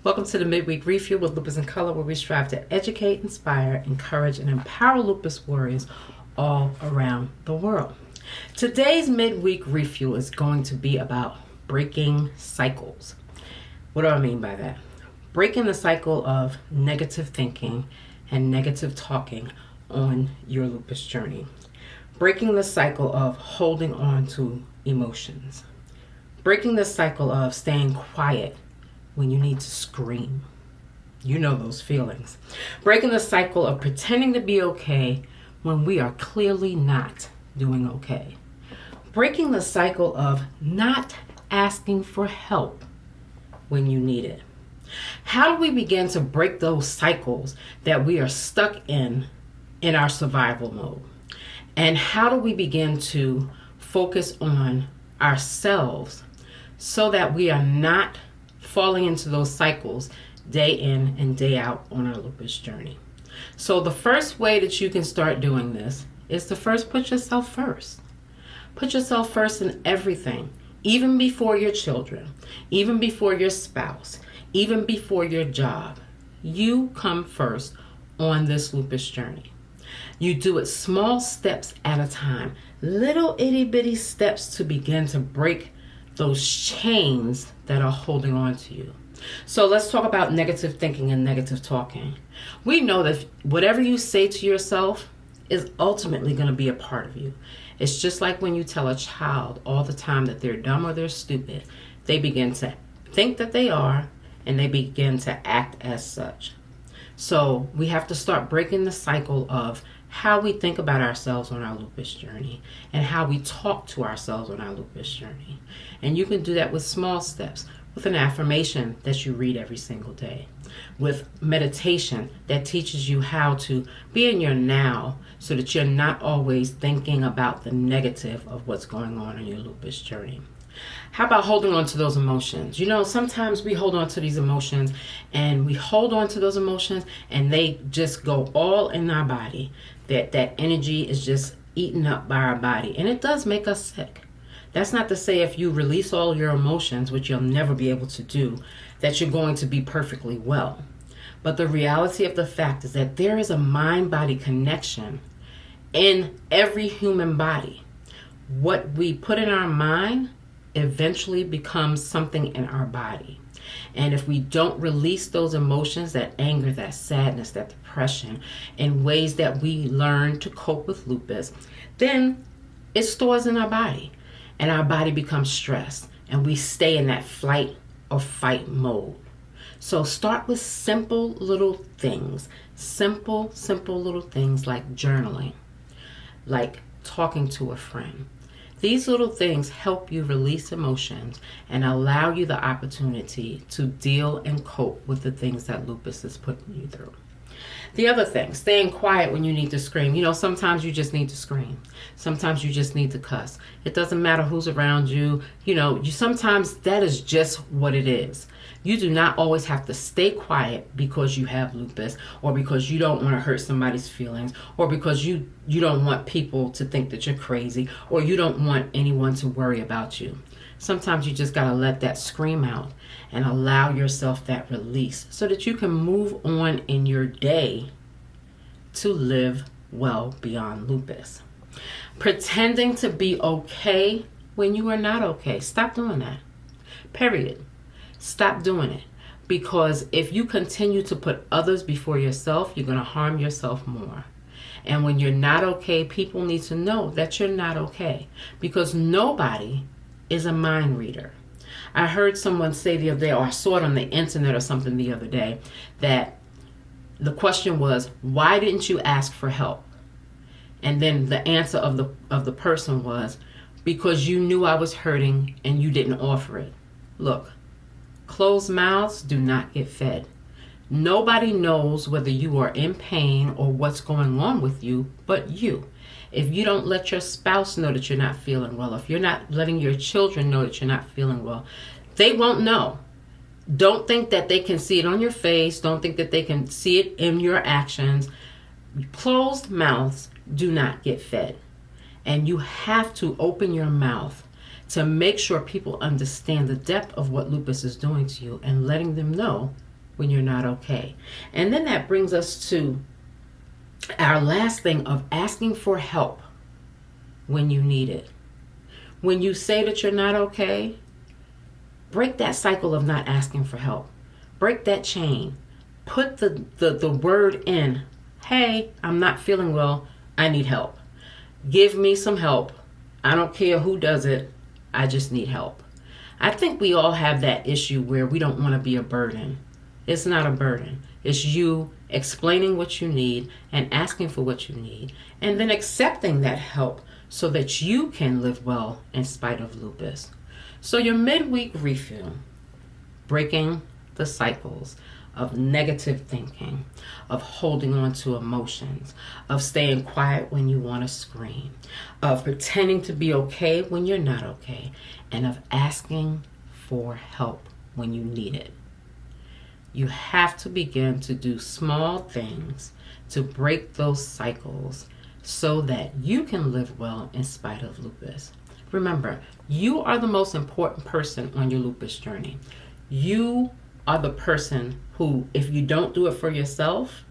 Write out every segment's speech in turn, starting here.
Welcome to the Midweek Refuel with Lupus in Color, where we strive to educate, inspire, encourage, and empower lupus warriors all around the world. Today's Midweek Refuel is going to be about breaking cycles. What do I mean by that? Breaking the cycle of negative thinking and negative talking on your lupus journey. Breaking the cycle of holding on to emotions. Breaking the cycle of staying quiet when you need to scream. You know those feelings. Breaking the cycle of pretending to be okay when we are clearly not doing okay. Breaking the cycle of not asking for help when you need it. How do we begin to break those cycles that we are stuck in our survival mode? And how do we begin to focus on ourselves so that we are not falling into those cycles day in and day out on our lupus journey? So the first way that you can start doing this is to first put yourself first. Put yourself first in everything, even before your children, even before your spouse, even before your job. You come first on this lupus journey. You do it small steps at a time, little itty bitty steps to begin to break those chains that are holding on to you. So let's talk about negative thinking and negative talking. We know that whatever you say to yourself is ultimately going to be a part of you. It's just like when you tell a child all the time that they're dumb or they're stupid. They begin to think that they are, and they begin to act as such. So we have to start breaking the cycle of how we think about ourselves on our lupus journey and how we talk to ourselves on our lupus journey. And you can do that with small steps, with an affirmation that you read every single day, with meditation that teaches you how to be in your now so that you're not always thinking about the negative of what's going on in your lupus journey. How about holding on to those emotions? You know, sometimes we hold on to these emotions and we hold on to those emotions and they just go all in our body. That energy is just eaten up by our body, and it does make us sick. That's not to say if you release all your emotions, which you'll never be able to do, that you're going to be perfectly well. But the reality of the fact is that there is a mind-body connection in every human body. What we put in our mind eventually becomes something in our body. And if we don't release those emotions, that anger, that sadness, that depression, in ways that we learn to cope with lupus, then it stores in our body. And our body becomes stressed. And we stay in that flight or fight mode. So start with simple little things. Simple little things like journaling. Like talking to a friend. These little things help you release emotions and allow you the opportunity to deal and cope with the things that lupus is putting you through. The other thing, staying quiet when you need to scream. You know, sometimes you just need to scream. Sometimes you just need to cuss. It doesn't matter who's around you. You know, sometimes that is just what it is. You do not always have to stay quiet because you have lupus, or because you don't want to hurt somebody's feelings, or because you don't want people to think that you're crazy, or you don't want anyone to worry about you. Sometimes you just got to let that scream out and allow yourself that release so that you can move on in your day to live well beyond lupus. Pretending to be okay when you are not okay. Stop doing that. Period. Stop doing it. Because if you continue to put others before yourself, you're going to harm yourself more. And when you're not okay, people need to know that you're not okay. Because nobody is a mind reader. I heard someone say the other day, or I saw it on the internet or something the other day, that the question was, why didn't you ask for help? And then the answer of the person was, because you knew I was hurting and you didn't offer it. Look, closed mouths do not get fed. Nobody knows whether you are in pain or what's going on with you but you. If you don't let your spouse know that you're not feeling well, if you're not letting your children know that you're not feeling well, they won't know. Don't think that they can see it on your face. Don't think that they can see it in your actions. Closed mouths do not get fed. And you have to open your mouth to make sure people understand the depth of what lupus is doing to you and letting them know when you're not okay. And then that brings us to our last thing of asking for help when you need it. When you say that you're not okay, break that cycle of not asking for help. Break that chain. Put the word in, hey, I'm not feeling well. I need help. Give me some help. I don't care who does it. I just need help. I think we all have that issue where we don't want to be a burden. It's not a burden. It's you explaining what you need and asking for what you need, and then accepting that help so that you can live well in spite of lupus. So your midweek refuel, breaking the cycles of negative thinking, of holding on to emotions, of staying quiet when you want to scream, of pretending to be okay when you're not okay, and of asking for help when you need it. You have to begin to do small things to break those cycles so that you can live well in spite of lupus. Remember, you are the most important person on your lupus journey. You are the person who, if you don't do it for yourself,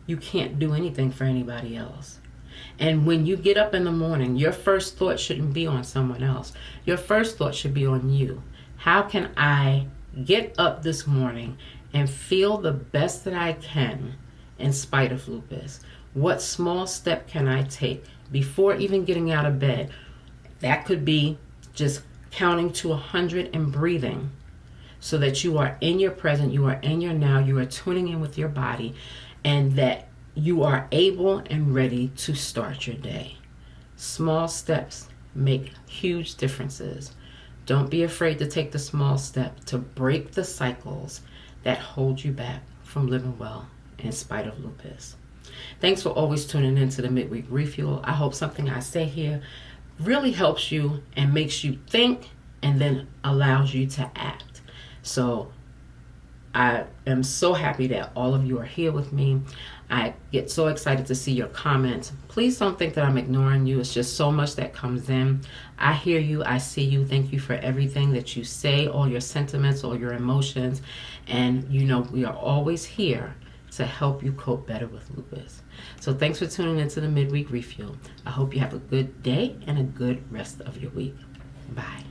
you can't do anything for anybody else. And when you get up in the morning, your first thought shouldn't be on someone else. Your first thought should be on you. How can I get up this morning and feel the best that I can in spite of lupus? What small step can I take before even getting out of bed? That could be just counting to 100 and breathing so that you are in your present, you are in your now, you are tuning in with your body, and that you are able and ready to start your day. Small steps make huge differences. Don't be afraid to take the small step to break the cycles that hold you back from living well in spite of lupus. Thanks for always tuning in to the Midweek Refuel. I hope something I say here really helps you and makes you think and then allows you to act. So I am so happy that all of you are here with me. I get so excited to see your comments. Please don't think that I'm ignoring you. It's just so much that comes in. I hear you. I see you. Thank you for everything that you say, all your sentiments, all your emotions. And you know, we are always here to help you cope better with lupus. So thanks for tuning into the Midweek Refuel. I hope you have a good day and a good rest of your week. Bye.